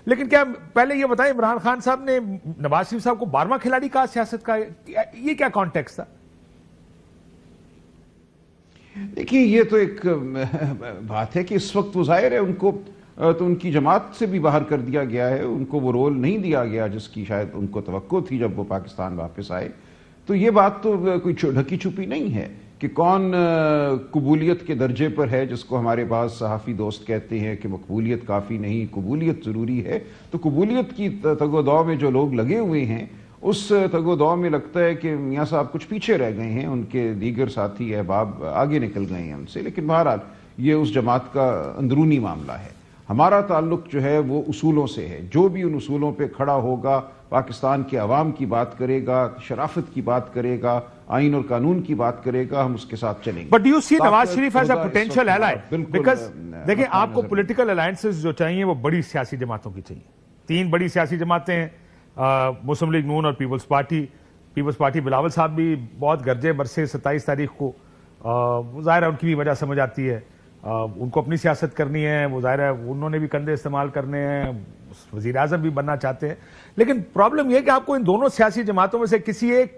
لیکن کیا پہلے یہ بتائیں، عمران خان صاحب نے نواز شریف صاحب کو 12واں کھلاڑی کہا سیاست کا، یہ کیا کانٹیکس تھا؟ دیکھیے یہ تو ایک بات ہے کہ اس وقت وہ ظاہر ہے ان کو تو ان کی جماعت سے بھی باہر کر دیا گیا ہے، ان کو وہ رول نہیں دیا گیا جس کی شاید ان کو توقع تھی جب وہ پاکستان واپس آئے. تو یہ بات تو کوئی ڈھکی چھپی نہیں ہے کہ کون قبولیت کے درجے پر ہے، جس کو ہمارے بعض صحافی دوست کہتے ہیں کہ مقبولیت کافی نہیں، قبولیت ضروری ہے. تو قبولیت کی تگ و دو میں جو لوگ لگے ہوئے ہیں، اس تگ و دو میں لگتا ہے کہ میاں صاحب کچھ پیچھے رہ گئے ہیں، ان کے دیگر ساتھی احباب آگے نکل گئے ہیں ان سے. لیکن بہرحال یہ اس جماعت کا اندرونی معاملہ ہے. ہمارا تعلق جو ہے وہ اصولوں سے ہے. جو بھی ان اصولوں پہ کھڑا ہوگا، پاکستان کے عوام کی بات کرے گا، شرافت کی بات کرے گا، آئین اور قانون کی بات کرے گا، ہم اس کے ساتھ چلیں گے. But do you see Nawaz Sharif as a potential ally? Because دیکھیں آپ کو پولیٹیکل الائنسز جو چاہیے وہ بڑی سیاسی جماعتوں کی چاہیے. 3 بڑی سیاسی جماعتیں ہیں، مسلم لیگ نون اور پیپلز پارٹی. بلاول صاحب بھی بہت گرجے برسے 27 تاریخ کو، ظاہر ہے ان کی بھی وجہ سمجھ آتی ہے، ان کو اپنی سیاست کرنی ہے، وہ ظاہر ہے انہوں نے بھی کندھے استعمال کرنے ہیں، وزیر اعظم بھی بننا چاہتے ہیں. لیکن پرابلم یہ کہ آپ کو ان دونوں سیاسی جماعتوں میں سے کسی ایک،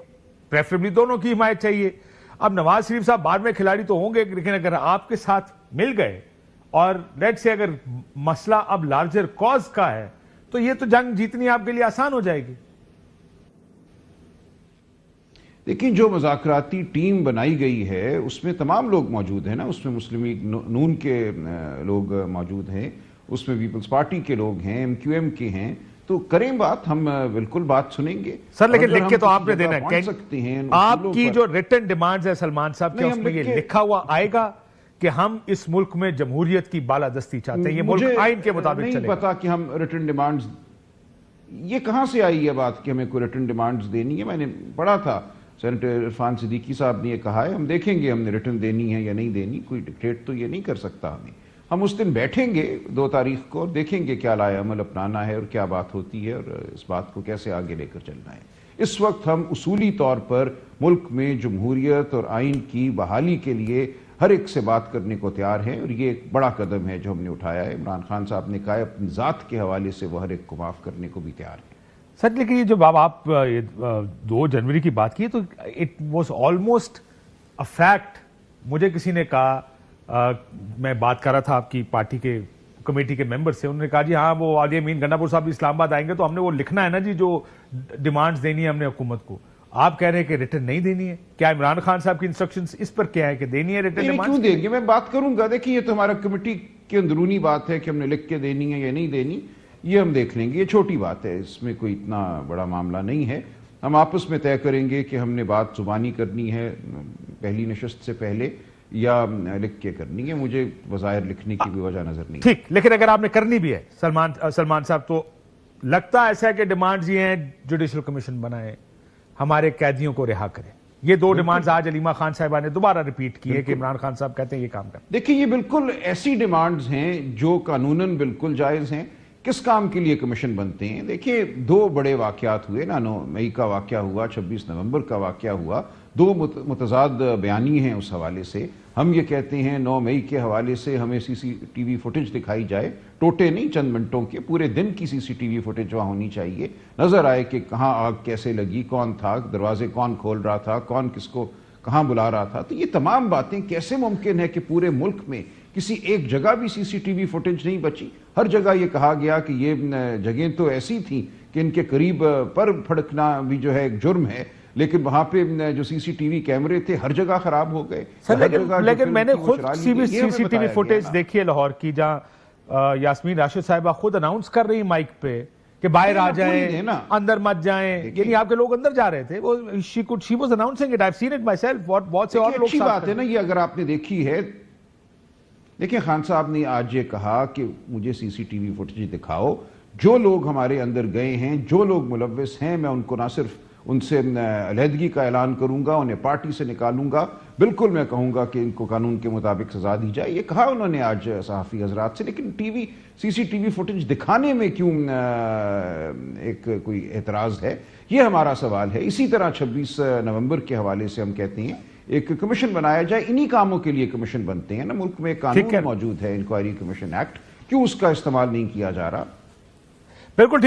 پریفریبلی دونوں کی حمایت چاہیے. اب نواز شریف صاحب 12ویں کھلاڑی تو ہوں گے، لیکن اگر آپ کے ساتھ مل گئے اور لیٹ سے اگر مسئلہ اب لارجر کاز کا ہے تو یہ تو جنگ جیتنی آپ کے لیے آسان ہو جائے گی. لیکن جو مذاکراتی ٹیم بنائی گئی ہے اس میں تمام لوگ موجود ہیں نا. اس میں مسلم لیگ نون کے لوگ موجود ہیں، اس میں پیپلز پارٹی کے لوگ ہیں، MQM کے ہیں. تو کریں بات، ہم بالکل بات سنیں گے سر. لیکن لکھ کے تو آپ نے دینا ہے. آپ کی جو ریٹن ڈیمانڈز ہے سلمان صاحب کے، اس میں یہ لکھا ہوا آئے گا کہ ہم اس ملک میں جمہوریت کی بالادستی چاہتے ہیں، یہ ملک آئین کے مطابق چلے گا. نہیں پتا کہ ہم ریٹن ڈیمانڈز، یہ کہاں سے آئی ہے بات کہ ہمیں کوئی ریٹن ڈیمانڈز دینی ہے. میں نے پڑھا تھا سینیٹر عرفان صدیقی صاحب نے یہ کہا ہے، ہم دیکھیں گے ہم نے ریٹن دینی ہے یا نہیں دینی. کوئی ڈکٹیٹ تو یہ نہیں کر سکتا ہمیں. ہم اس دن بیٹھیں گے 2 تاریخ کو اور دیکھیں گے کیا لائے عمل اپنانا ہے اور کیا بات ہوتی ہے اور اس بات کو کیسے آگے لے کر چلنا ہے. اس وقت ہم اصولی طور پر ملک میں جمہوریت اور آئین کی بحالی کے لیے ہر ایک سے بات کرنے کو تیار ہیں، اور یہ ایک بڑا قدم ہے جو ہم نے اٹھایا ہے. عمران خان صاحب نے کہا ہے اپنی ذات کے حوالے سے وہ ہر ایک کو معاف کرنے کو بھی تیار ہیں. سر لیکن یہ جب آپ 2 جنوری کی بات کی تو it was almost a fact. مجھے کسی نے کہا، میں بات کر رہا تھا آپ کی پارٹی کے کمیٹی کے ممبر سے، انہوں نے کہا جی ہاں وہ عالی امین گنڈاپور صاحب بھی اسلام آباد آئیں گے تو ہم نے وہ لکھنا ہے نا جی جو ڈیمانڈز دینی ہے ہم نے حکومت کو. آپ کہہ رہے ہیں کہ ریٹن نہیں دینی ہے. کیا عمران خان صاحب کی انسٹرکشنز اس پر کیا ہے کہ دینی ہے ریٹن ڈیمانڈز؟ کیوں دیں گے، میں بات کروں گا. دیکھیں یہ تو ہمارا کمیٹی کی اندرونی بات ہے کہ ہم نے لکھ کے دینی ہے یا نہیں دینی، یہ ہم دیکھ لیں گے. یہ چھوٹی بات ہے، اس میں کوئی اتنا بڑا معاملہ نہیں ہے. ہم آپس میں طے کریں گے کہ ہم نے بات زبانی کرنی ہے پہلی نشست سے پہلے یا لکھ کے کرنی ہے. مجھے بظاہر لکھنے کی بھی وجہ نظر نہیں. ٹھیک، لیکن اگر آپ نے کرنی بھی ہے سلمان صاحب، تو لگتا ایسا ہے کہ ڈیمانڈز یہ ہیں جوڈیشل کمیشن بنائے، ہمارے قیدیوں کو رہا کریں. یہ 2 ڈیمانڈز آج علیمہ خان صاحبہ نے دوبارہ ریپیٹ کی ہے کہ عمران خان صاحب کہتے ہیں یہ کام کریں. دیکھیں یہ بالکل ایسی ڈیمانڈز ہیں جو قانوناً بالکل جائز ہیں. کس کام کے لیے کمیشن بنتے ہیں؟ دیکھیں 2 بڑے واقعات ہوئے نا. 9 مئی کا واقعہ ہوا، 26 نومبر کا واقعہ ہوا. 2 متضاد بیانی ہیں اس حوالے سے. ہم یہ کہتے ہیں 9 مئی کے حوالے سے ہمیں CCTV فوٹیج دکھائی جائے، ٹوٹے نہیں چند منٹوں کے، پورے دن کی CCTV فوٹیج وہاں ہونی چاہیے. نظر آئے کہ کہاں آگ کیسے لگی، کون تھا، دروازے کون کھول رہا تھا، کون کس کو کہاں بلا رہا تھا. تو یہ تمام باتیں کیسے ممکن ہے کہ پورے ملک میں کسی ایک جگہ بھی CCTV فوٹیج نہیں بچی؟ ہر جگہ یہ کہا گیا کہ یہ جگہیں تو ایسی تھیں کہ ان کے قریب پر پھڑکنا بھی جو ہے ایک جرم ہے، لیکن وہاں پہ جو CCTV کیمرے تھے ہر جگہ خراب ہو گئے. لیکن میں نے خود CCTV فوٹیج دیکھی ہے لاہور کی، جہاں یاسمین راشد صاحبہ خود اناؤنس کر رہی مائک پہ کہ باہر آ جائیں، اندر مت جائیں. یعنی آپ کے لوگ اندر جا رہے تھے، she was announcing it. I've seen it myself. بہت سے اور لوگ. اچھی بات ہے نا یہ، اگر آپ نے دیکھی ہے. دیکھیں خان صاحب نے آج یہ کہا کہ مجھے CCTV فوٹیج دکھاؤ. جو لوگ ہمارے اندر گئے ہیں، جو لوگ ملوث ہیں، میں ان کو نہ صرف ان سے علیحدگی کا اعلان کروں گا، انہیں پارٹی سے نکالوں گا، بالکل میں کہوں گا کہ ان کو قانون کے مطابق سزا دی جائے. یہ کہا انہوں نے آج صحافی حضرات سے. لیکن CCTV فوٹیج دکھانے میں کیوں ایک کوئی اعتراض ہے، یہ ہمارا سوال ہے. اسی طرح 26 نومبر کے حوالے سے ہم کہتے ہیں ایک کمیشن بنایا جائے. انہی کاموں کے لیے کمیشن بنتے ہیں نا. ملک میں ایک قانون موجود ہے، انکوائری کمیشن ایکٹ، کیوں اس کا استعمال نہیں کیا جا رہا؟ بالکل